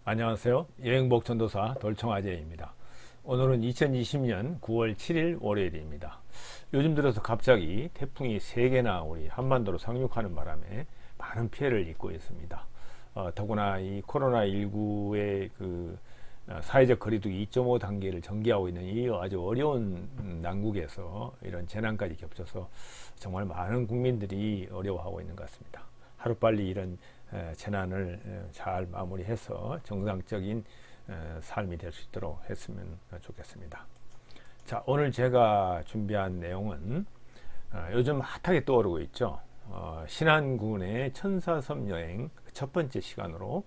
안녕하세요. 여행복 전도사 돌청아재입니다. 오늘은 2020년 9월 7일 월요일입니다. 요즘 들어서 갑자기 태풍이 3개나 우리 한반도로 상륙하는 바람에 많은 피해를 입고 있습니다. 더구나 이 코로나19의 사회적 거리두기 2.5 단계를 전개하고 있는 이 아주 어려운 난국에서 이런 재난까지 겹쳐서 정말 많은 국민들이 어려워하고 있는 것 같습니다. 하루빨리 이런 재난을 잘 마무리해서 정상적인 삶이 될 수 있도록 했으면 좋겠습니다. 자, 오늘 제가 준비한 내용은 요즘 핫하게 떠오르고 있죠. 신안군의 천사섬 여행 첫 번째 시간으로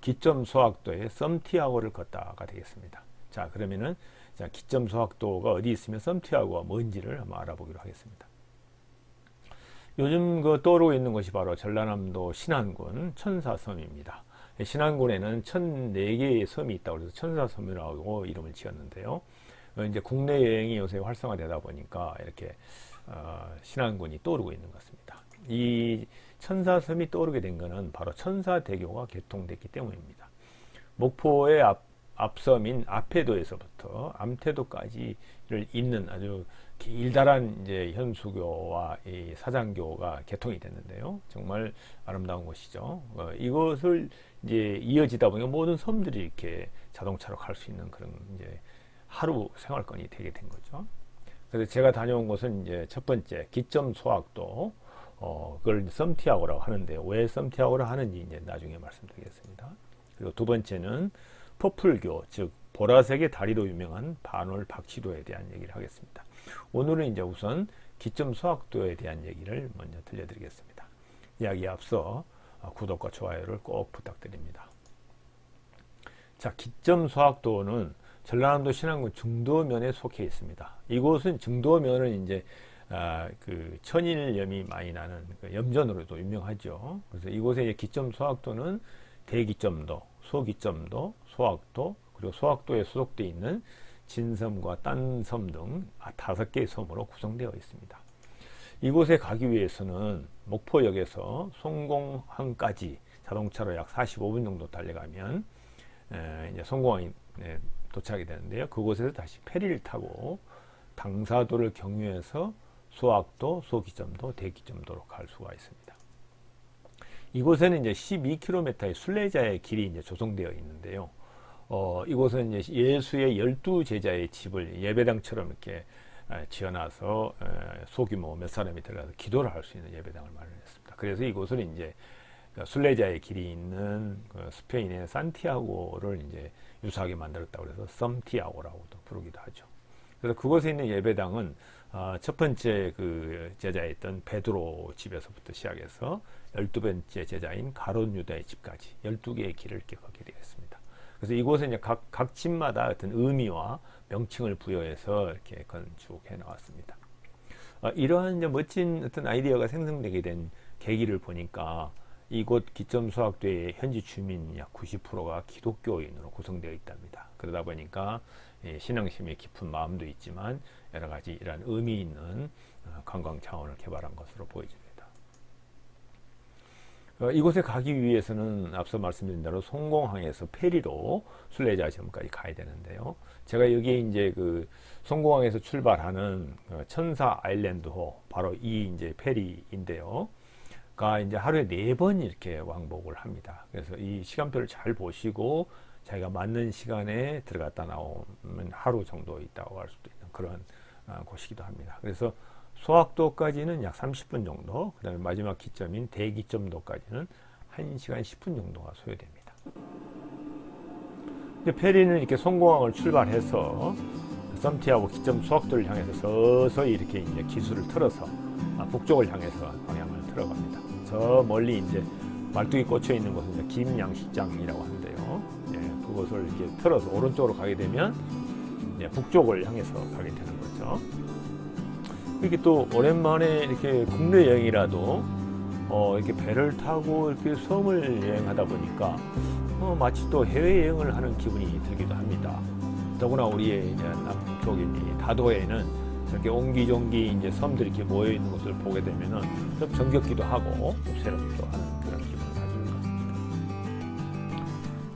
기점 소학도의 썸티아고를 걷다가 되겠습니다. 자, 그러면은 기점 소학도가 어디 있으면 썸티아고가 뭔지를 한번 알아보기로 하겠습니다. 요즘 떠오르고 있는 것이 바로 전라남도 신안군 천사섬입니다. 신안군에는 1004개의 섬이 있다고 해서 천사섬이라고 이름을 지었는데요. 이제 국내 여행이 요새 활성화되다 보니까 이렇게 신안군이 떠오르고 있는 것 같습니다. 이 천사섬이 떠오르게 된 것은 바로 천사대교가 개통됐기 때문입니다. 목포의 앞섬인 앞해도에서부터 암태도까지를 잇는 아주 길다란 이제 현수교와 이 사장교가 개통이 됐는데요. 정말 아름다운 곳이죠. 이것을 이제 이어지다 보니까 모든 섬들이 이렇게 자동차로 갈 수 있는 그런 이제 하루 생활권이 되게 된 거죠. 그래서 제가 다녀온 곳은 이제 첫 번째 기점 소학도, 그걸 썸티아고라고 하는데 왜 썸티아고를 하는지 이제 나중에 말씀드리겠습니다. 그리고 두 번째는 퍼플교, 즉 보라색의 다리로 유명한 반월 박치도에 대한 얘기를 하겠습니다. 오늘은 이제 우선 기점 소학도에 대한 얘기를 먼저 들려드리겠습니다. 이야기에 앞서 구독과 좋아요를 꼭 부탁드립니다. 자, 기점 소학도는 전라남도 신안군 증도면에 속해 있습니다. 이곳은 증도면은 이제 천일염이 많이 나는 염전으로도 유명하죠. 그래서 이곳에 기점 소학도는 대기점도, 소기점도, 소학도, 그리고 소학도에 소속되어 있는 진섬과 딴섬 등 5개의 섬으로 구성되어 있습니다. 이곳에 가기 위해서는 목포역에서 송공항까지 자동차로 약 45분 정도 달려가면 이제 송공항에 도착이 되는데요. 그곳에서 다시 페리를 타고 당사도를 경유해서 소학도, 소기점도, 대기점도로 갈 수가 있습니다. 이곳에는 이제 12km의 순례자의 길이 이제 조성되어 있는데요. 이곳은 이제 예수의 12제자의 집을 예배당처럼 이렇게 지어놔서 소규모 몇 사람이 들어가서 기도를 할 수 있는 예배당을 마련했습니다. 그래서 이곳은 이제 순례자의 길이 있는 스페인의 산티아고를 이제 유사하게 만들었다고 해서 썸티아고라고도 부르기도 하죠. 그래서 그곳에 있는 예배당은 첫 번째 제자였던 베드로 집에서부터 시작해서 12번째 제자인 가룟 유다의 집까지 12개의 길을 이렇게 걷게 되었습니다. 그래서 이곳에 이제 각 집마다 어떤 의미와 명칭을 부여해서 이렇게 건축해 나왔습니다. 이러한 이제 멋진 어떤 아이디어가 생성되게 된 계기를 보니까 이곳 기점 소학도의 현지 주민 약 90%가 기독교인으로 구성되어 있답니다. 그러다 보니까 신앙심의 깊은 마음도 있지만 여러 가지 이러한 의미 있는 관광 자원을 개발한 것으로 보여집니다. 이곳에 가기 위해서는 앞서 말씀드린 대로 송공항에서 페리로 순례자 섬까지 가야 되는데요. 제가 여기에 이제 송공항에서 출발하는 천사 아일랜드호, 바로 이 이제 페리인데요. 이제 하루에 4번 이렇게 왕복을 합니다. 그래서 이 시간표를 잘 보시고 자기가 맞는 시간에 들어갔다 나오면 하루 정도 있다고 할 수도 있는 그런 곳이기도 합니다. 그래서 소학도까지는 약 30분 정도, 그 다음에 마지막 기점인 대기점도까지는 1시간 10분 정도가 소요됩니다. 페리는 이렇게 송공항을 출발해서 썸티아고 기점 소학도를 향해서 서서히 이렇게 이제 기수를 틀어서 북쪽을 향해서 방향을 틀어갑니다. 저 멀리 이제 말뚝이 꽂혀 있는 곳은 이제 김양식장이라고 하는데요. 그곳을 이렇게 틀어서 오른쪽으로 가게 되면 이제 북쪽을 향해서 가게 되는 거죠. 이렇게 또 오랜만에 이렇게 국내 여행이라도 이렇게 배를 타고 이렇게 섬을 여행하다 보니까 마치 또 해외 여행을 하는 기분이 들기도 합니다. 더구나 우리의 이제 남쪽인 다도해는 저렇게 옹기종기 이제 섬들이 이렇게 모여 있는 것을 보게 되면은 좀 정겹기도 하고 좀 새롭기도 하는 그런 기분을 가지는 것 같습니다.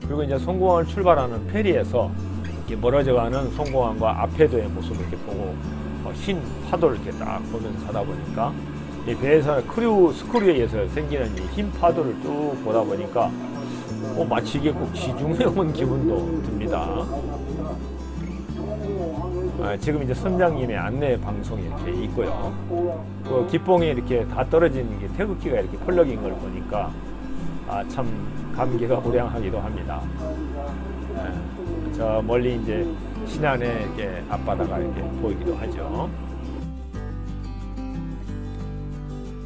그리고 이제 송공항을 출발하는 페리에서 이렇게 멀어져가는 송공항과 압해도의 모습을 이렇게 보고 흰 파도를 이렇게 딱 보면서 가다 보니까 이 배에서 스크류에 의해서 생기는 이 흰 파도를 쭉 보다 보니까 마치 이게 꼭 지중해 온 기분도 듭니다. 지금 이제 선장님의 안내 방송이 이렇게 있고요. 그 기봉에 이렇게 다 떨어진 게 태극기가 이렇게 펄럭인 걸 보니까 참 감개가 무량하기도 합니다. 저 멀리 이제 신안의 이렇게 앞바다가 이렇게 보이기도 하죠.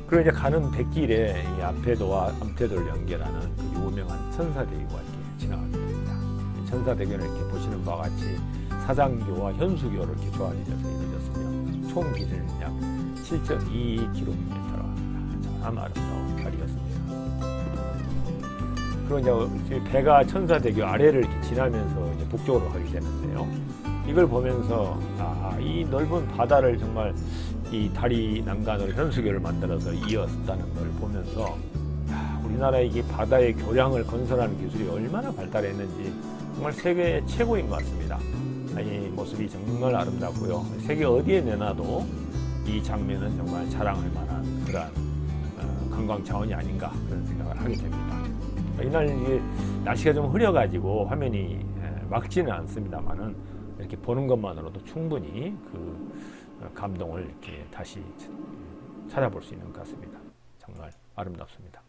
그리고 이제 가는 백길에 이 압해도와 암태도를 연결하는 그 유명한 천사대교가 이렇게 지나가게 됩니다. 천사대교는 이렇게 보시는 바와 같이 사장교와 현수교로 이렇게 조합되어서 이루어졌으며 총 길이는 약 7.2km라고 합니다. 참 아름다운 다리였습니다. 그리고 이제 배가 천사대교 아래를 이렇게 지나면서 이제 북쪽으로 가게 되는데요. 이걸 보면서 이 넓은 바다를 정말 이 다리 난간으로 현수교를 만들어서 이었다는 걸 보면서 우리나라의 이게 바다의 교량을 건설하는 기술이 얼마나 발달했는지 정말 세계 최고인 것 같습니다. 이 모습이 정말 아름답고요. 세계 어디에 내놔도 이 장면은 정말 자랑할 만한 그러한 관광 자원이 아닌가 그런 생각을 하게 됩니다. 이날 이게 날씨가 좀 흐려가지고 화면이 막지는 않습니다만은 이렇게 보는 것만으로도 충분히 그 감동을 이렇게 다시 찾아볼 수 있는 것 같습니다. 정말 아름답습니다.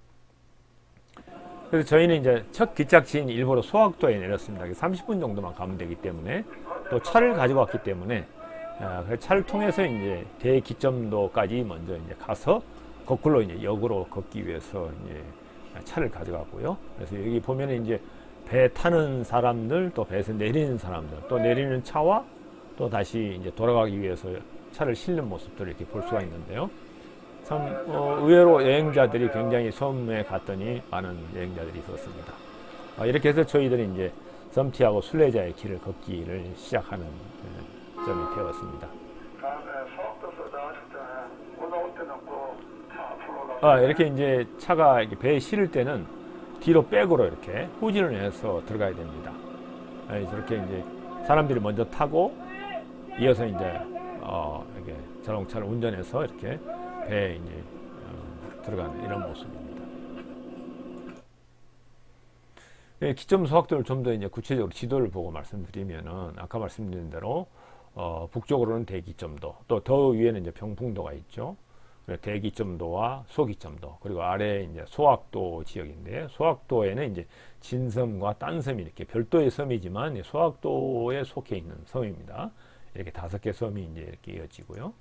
그래서 저희는 이제 첫 기착지인 일부러 소학도에 내렸습니다. 30분 정도만 가면 되기 때문에 또 차를 가지고 왔기 때문에 차를 통해서 이제 대기점도까지 먼저 이제 가서 거꾸로 이제 역으로 걷기 위해서 이제 차를 가져가고요. 그래서 여기 보면은 이제 배 타는 사람들, 또 배에서 내리는 사람들, 또 내리는 차와 또 다시 이제 돌아가기 위해서 차를 실는 모습들을 이렇게 볼 수가 있는데요. 참 의외로 여행자들이 굉장히 섬에 갔더니 많은 여행자들이 있었습니다. 이렇게 해서 저희들이 이제 섬티하고 순례자의 길을 걷기를 시작하는 점이 되었습니다. 이렇게 이제 차가 이렇게 배에 실을 때는 뒤로 백으로 이렇게 후진을 해서 들어가야 됩니다. 저렇게 이제 사람들이 먼저 타고 이어서 이제 이렇게 자동차를 운전해서 이렇게 배에 이제 들어가는 이런 모습입니다. 기점 소학도를 좀 더 이제 구체적으로 지도를 보고 말씀드리면은 아까 말씀드린 대로 북쪽으로는 대기점도, 또 더 위에는 이제 병풍도가 있죠. 대기점도와 소기점도, 그리고 아래 이제 소학도 지역인데, 소학도에는 이제 진섬과 딴섬이 이렇게 별도의 섬이지만 소학도에 속해 있는 섬입니다. 이렇게 5개 섬이 이제 이렇게 이어지고요.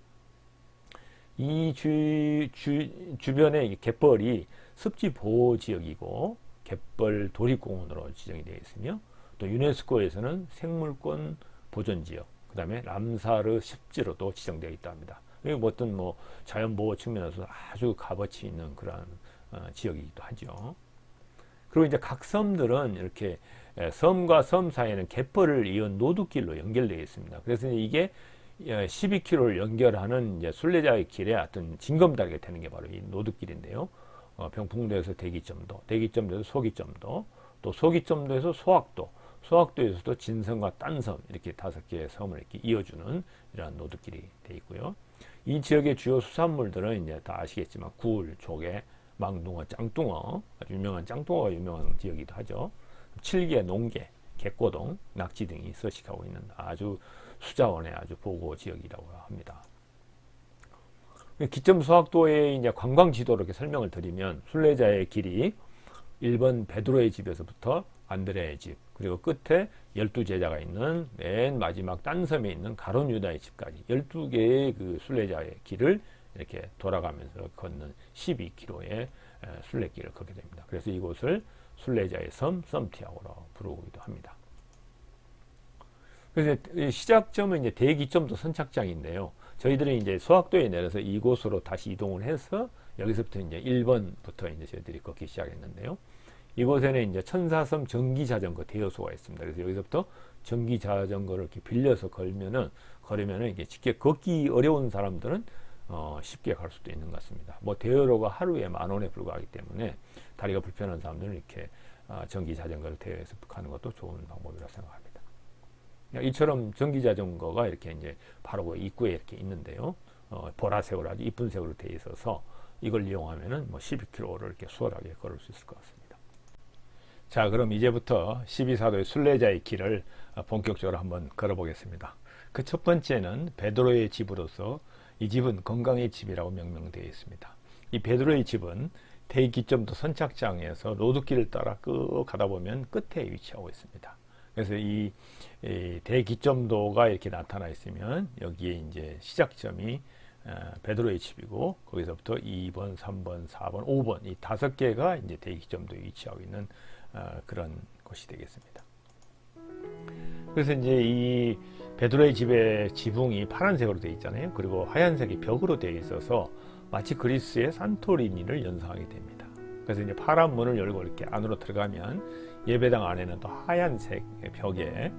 이 주변에 갯벌이 습지 보호 지역이고 갯벌 도립공원으로 지정이 되어 있으며, 또 유네스코에서는 생물권 보존 지역, 그 다음에 람사르 습지로도 지정되어 있다 합니다. 어떤 자연보호 측면에서 아주 값어치 있는 그런 지역이기도 하죠. 그리고 이제 각 섬들은 이렇게 섬과 섬 사이에는 갯벌을 이은 노드길로 연결되어 있습니다. 그래서 이게 12km를 연결하는 이제 순례자의 길의 어떤 징검다리가 되는 게 바로 이 노드길인데요. 병풍도에서 대기점도, 대기점도에서 소기점도, 또 소기점도에서 소학도, 소학도에서도 진섬과 딴섬, 이렇게 5개의 섬을 이렇게 이어주는 이러한 노드길이 되어 있고요. 이 지역의 주요 수산물들은 이제 다 아시겠지만 굴, 조개, 망둥어, 짱뚱어, 아주 유명한 짱뚱어가 유명한 지역이기도 하죠. 칠개, 농개, 갯고동, 낙지 등이 서식하고 있는 아주 수자원의 아주 보고 지역이라고 합니다. 기점 소학도의 이제 관광 지도로 이렇게 설명을 드리면, 순례자의 길이 1번 베드로의 집에서부터 안드레의 집, 그리고 끝에 12제자가 있는 맨 마지막 딴섬에 있는 가론 유다의 집까지 12개의 그 순례자의 길을 이렇게 돌아가면서 걷는 12km의 순례길을 걷게 됩니다. 그래서 이곳을 순례자의 섬, 섬티아오로 부르기도 합니다. 그래서 시작점은 이제 대기점도 선착장인데요. 저희들이 이제 소학도에 내려서 이곳으로 다시 이동을 해서 여기서부터 이제 1번부터 이제 저희들이 걷기 시작했는데요. 이곳에는 이제 천사섬 전기자전거 대여소가 있습니다. 그래서 여기서부터 전기자전거를 이렇게 빌려서 걸으면은 이게 쉽게 걷기 어려운 사람들은 쉽게 갈 수도 있는 것 같습니다. 대여료가 하루에 10,000원에 불과하기 때문에 다리가 불편한 사람들은 이렇게 전기 자전거를 대여해서 하는 것도 좋은 방법이라고 생각합니다. 이처럼 전기 자전거가 이렇게 이제 바로 그 입구에 이렇게 있는데요. 보라색으로 아주 이쁜 색으로 되어 있어서 이걸 이용하면은 뭐 12km를 이렇게 수월하게 걸을 수 있을 것 같습니다. 자, 그럼 이제부터 12사도의 순례자의 길을 본격적으로 한번 걸어보겠습니다. 그 첫 번째는 베드로의 집으로서 이 집은 건강의 집이라고 명명되어 있습니다. 이 베드로의 집은 대기점도 선착장에서 로드길을 따라 쭉 가다 보면 끝에 위치하고 있습니다. 그래서 이 대기점도가 이렇게 나타나 있으면 여기에 이제 시작점이 베드로의 집이고 거기서부터 2번, 3번, 4번, 5번 이 5개가 이제 대기점도에 위치하고 있는 그런 곳이 되겠습니다. 그래서 이제 이 베드로의 집의 지붕이 파란색으로 되어 있잖아요. 그리고 하얀색이 벽으로 되어 있어서 마치 그리스의 산토리니를 연상하게 됩니다. 그래서 이제 파란 문을 열고 이렇게 안으로 들어가면 예배당 안에는 또 하얀색 벽에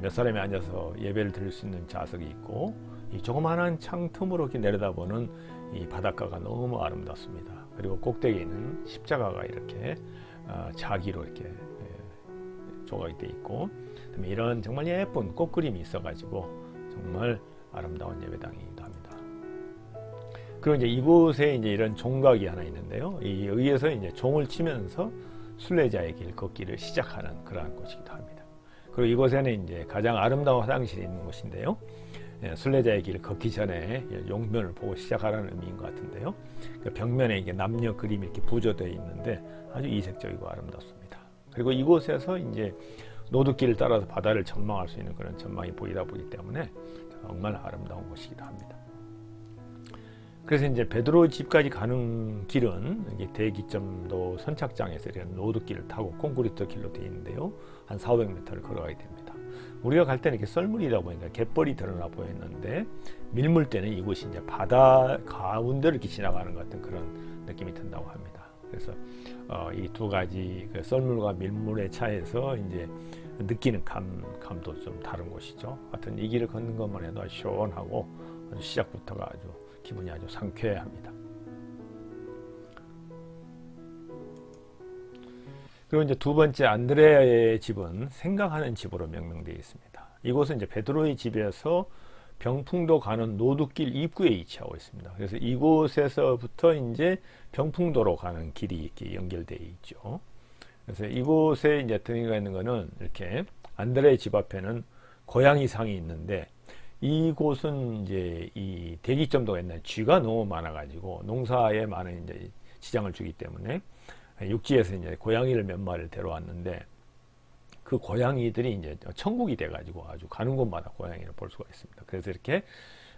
몇 사람이 앉아서 예배를 드릴 수 있는 좌석이 있고 이 조그마한 창 틈으로 이렇게 내려다보는 이 바닷가가 너무 아름답습니다. 그리고 꼭대기에는 십자가가 이렇게 자기로 이렇게 조각이 되어 있고 이런 정말 예쁜 꽃그림이 있어가지고 정말 아름다운 예배당이기도 합니다. 그리고 이제 이곳에 이제 이런 종각이 하나 있는데요. 이 여기에서 이제 종을 치면서 순례자의 길 걷기를 시작하는 그러한 곳이기도 합니다. 그리고 이곳에는 이제 가장 아름다운 화장실이 있는 곳인데요. 순례자의 길을 걷기 전에 용변을 보고 시작하라는 의미인 것 같은데요. 그 벽면에 이게 남녀 그림이 이렇게 부조되어 있는데 아주 이색적이고 아름답습니다. 그리고 이곳에서 이제 노드길을 따라서 바다를 전망할 수 있는 그런 전망이 보이다 보기 때문에 정말 아름다운 곳이기도 합니다. 그래서 이제 베드로 집까지 가는 길은 이게 대기점도 선착장에서 이런 노드길을 타고 콘크리트 길로 되어 있는데요. 한 400m를 걸어가게 됩니다. 우리가 갈 때는 이렇게 썰물이다 보니까 갯벌이 드러나 보였는데 밀물 때는 이곳이 이제 바다 가운데를 이렇게 지나가는 것 같은 그런 느낌이 든다고 합니다. 그래서 이 두 가지 그 썰물과 밀물의 차이에서 이제 느끼는 감도 좀 다른 곳이죠. 하여튼 이 길을 걷는 것만 해도 아주 시원하고 아주 시작부터가 아주 기분이 아주 상쾌합니다. 그리고 이제 두 번째 안드레아의 집은 생각하는 집으로 명명되어 있습니다. 이곳은 이제 베드로의 집에서 병풍도 가는 노드길 입구에 위치하고 있습니다. 그래서 이곳에서부터 이제 병풍도로 가는 길이 이렇게 연결되어 있죠. 그래서 이곳에 이제 등이가 있는 거는 이렇게 안드레의 집 앞에는 고양이상이 있는데 이곳은 이제 이 대기점도가 있는 쥐가 너무 많아가지고 농사에 많은 이제 지장을 주기 때문에 육지에서 이제 고양이를 몇 마리를 데려왔는데 그 고양이들이 이제 천국이 돼가지고 아주 가는 곳마다 고양이를 볼 수가 있습니다. 그래서 이렇게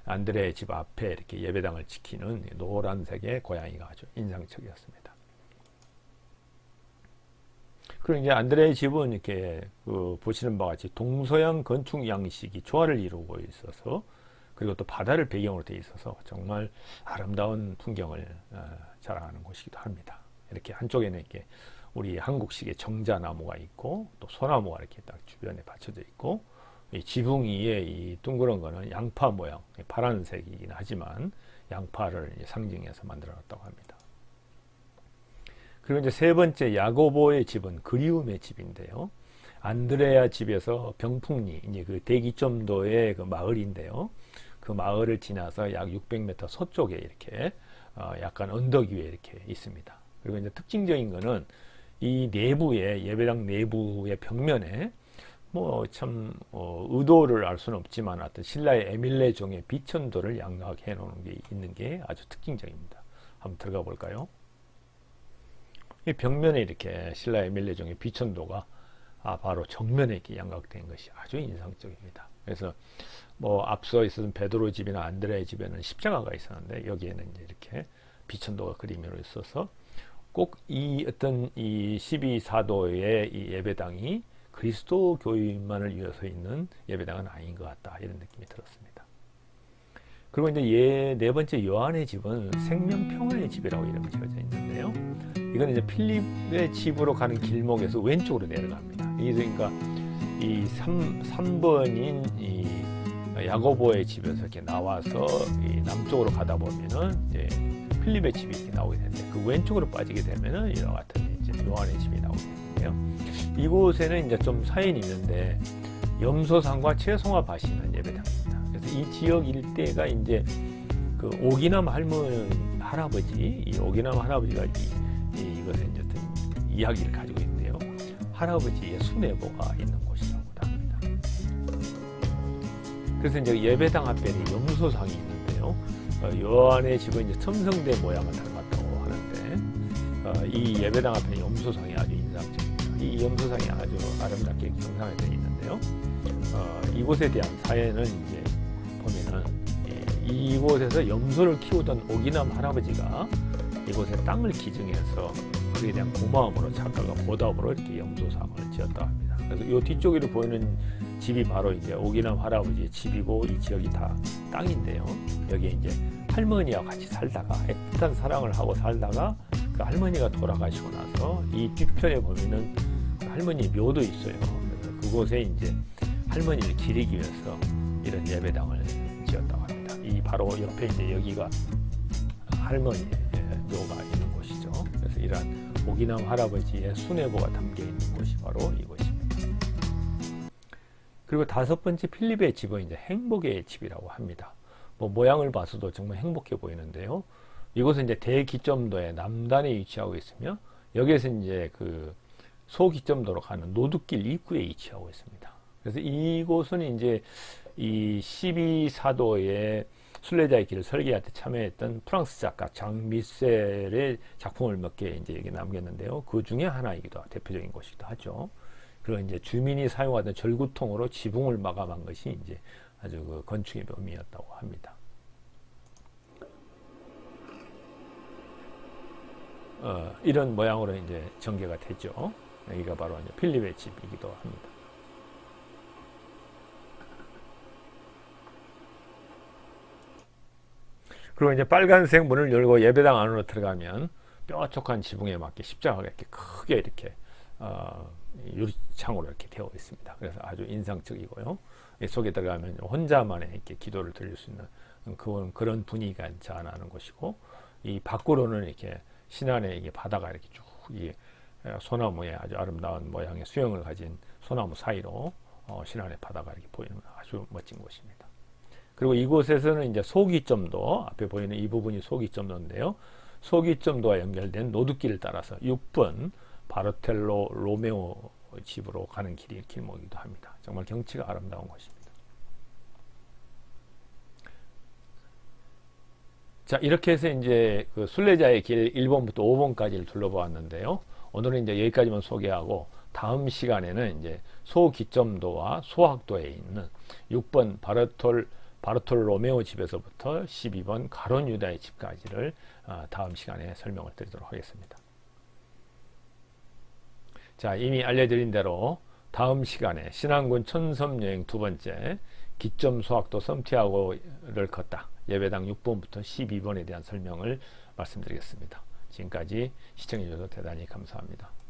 안드레의 집 앞에 이렇게 예배당을 지키는 노란색의 고양이가 아주 인상적이었습니다. 그리고 이제 안드레의 집은 이렇게 보시는 바와 같이 동서양 건축 양식이 조화를 이루고 있어서 그리고 또 바다를 배경으로 되어 있어서 정말 아름다운 풍경을 자랑하는 곳이기도 합니다. 이렇게 한쪽에는 이렇게 우리 한국식의 정자나무가 있고 또 소나무가 이렇게 딱 주변에 받쳐져 있고 이 지붕 위에 이 둥그런 거는 양파 모양, 파란색이긴 하지만 양파를 상징해서 만들어놨다고 합니다. 그리고 이제 세 번째 야고보의 집은 그리움의 집인데요. 안드레아 집에서 병풍리, 이제 그 대기점도의 그 마을인데요. 그 마을을 지나서 약 600m 서쪽에 이렇게 약간 언덕 위에 이렇게 있습니다. 그리고 이제 특징적인 거는 이 내부에 예배당 내부의 벽면에 뭐 참 의도를 알 수는 없지만 하여튼 신라의 에밀레 종의 비천도를 양각해 놓은 게 있는 게 아주 특징적입니다. 한번 들어가 볼까요? 이 벽면에 이렇게 신라의 에밀레 종의 비천도가 바로 정면에 이렇게 양각된 것이 아주 인상적입니다. 그래서 뭐 앞서 있었던 베드로 집이나 안드레의 집에는 십자가가 있었는데 여기에는 이제 이렇게 비천도가 그림으로 있어서 꼭 이 어떤 이 12사도의 이 예배당이 그리스도 교인만을 위해서 있는 예배당은 아닌 것 같다 이런 느낌이 들었습니다. 그리고 이제 네 번째 요한의 집은 생명평화의 집이라고 이름이 지어져 있는데요. 이건 이제 필립의 집으로 가는 길목에서 왼쪽으로 내려갑니다. 그러니까 이 3번인 이 야고보의 집에서 이렇게 나와서 이 남쪽으로 가다 보면은 이제 필립의 집이 이렇게 나오게 되는데 그 왼쪽으로 빠지게 되면은 이와 같은 이제 요한의 집이 나오게 되는데 있는데요. 이곳에는 이제 좀 사연이 있는데 염소산과 채송화밭이 있는 예배당입니다. 그래서 이 지역 일대가 이제 그 오기남 할아버지, 이 오기남 할아버지가 이것에 이제 어떤 이야기를 가지고 있는데요. 할아버지의 수뇌보가 있는 곳이라고 합니다. 그래서 이제 예배당 앞에는 염소상이 있는데요. 요 안에 지금 이제 첨성대 모양을 닮았다고 하는데, 이 예배당 앞에 염소상이 아주 인상적입니다. 이 염소상이 아주 아름답게 경상에 되어 있는데요. 이곳에 대한 사연은 이제 보면은 이곳에서 염소를 키우던 오기남 할아버지가 이곳에 땅을 기증해서 그에 대한 고마움으로 작가가 보답으로 이렇게 염소상을 지었다 합니다. 그래서 이 뒤쪽으로 보이는 집이 바로 이제 오기남 할아버지의 집이고 이 지역이 다 땅인데요. 여기에 이제 할머니와 같이 살다가 애틋한 사랑을 하고 살다가 그 할머니가 돌아가시고 나서 이 뒤편에 보면은 그 할머니 묘도 있어요. 그래서 그곳에 이제 할머니를 기리기 위해서 이런 예배당을 지었다고 합니다. 이 바로 옆에 이제 여기가 할머니의 묘가 있는 곳이죠. 그래서 이러한 오기남 할아버지의 수뇌보가 담겨 있는 곳이 바로 이곳입니다. 그리고 다섯 번째 필립의 집은 이제 행복의 집이라고 합니다. 뭐 모양을 봐서도 정말 행복해 보이는데요. 이곳은 이제 대기점도의 남단에 위치하고 있으며 여기에서 이제 그 소기점도로 가는 노두길 입구에 위치하고 있습니다. 그래서 이곳은 이제 이 12사도의 순례자의 길을 설계할 때 참여했던 프랑스 작가 장 미셀의 작품을 몇 개 이제 여기 남겼는데요. 그 중에 하나이기도 하고 대표적인 곳이기도 하죠. 그리고 이제 주민이 사용하던 절구통으로 지붕을 마감한 것이 이제 아주 그 건축의 묘미였다고 합니다. 이런 모양으로 이제 전개가 되죠. 여기가 바로 이제 필립의 집이기도 합니다. 그리고 이제 빨간색 문을 열고 예배당 안으로 들어가면 뾰족한 지붕에 맞게 십자가가 이렇게 크게 이렇게 유리창으로 이렇게 되어 있습니다. 그래서 아주 인상적이고요. 이 속에 들어가면 혼자만의 이렇게 기도를 드릴 수 있는 그런 분위기가 자아나는 곳이고, 이 밖으로는 이렇게 신안에 이게 바다가 이렇게 쭉 이 소나무의 아주 아름다운 모양의 수영을 가진 소나무 사이로 신안의 바다가 이렇게 보이는 아주 멋진 곳입니다. 그리고 이곳에서는 이제 소기점도, 앞에 보이는 이 부분이 소기점도인데요. 소기점도와 연결된 노두길을 따라서 6번 바르텔로 로메오 집으로 가는 길목이기도 합니다. 정말 경치가 아름다운 곳입니다. 자, 이렇게 해서 이제 그 순례자의 길 1번부터 5번까지를 둘러보았는데요. 오늘은 이제 여기까지만 소개하고 다음 시간에는 이제 소기점도와 소학도에 있는 6번 바르톨로메오 집에서부터 12번 가론 유다의 집까지를 다음 시간에 설명을 드리도록 하겠습니다. 자, 이미 알려드린 대로 다음 시간에 신안군 천섬여행 두 번째 기점 소학도 섬티아고를 걷다 예배당 6번부터 12번에 대한 설명을 말씀드리겠습니다. 지금까지 시청해 주셔서 대단히 감사합니다.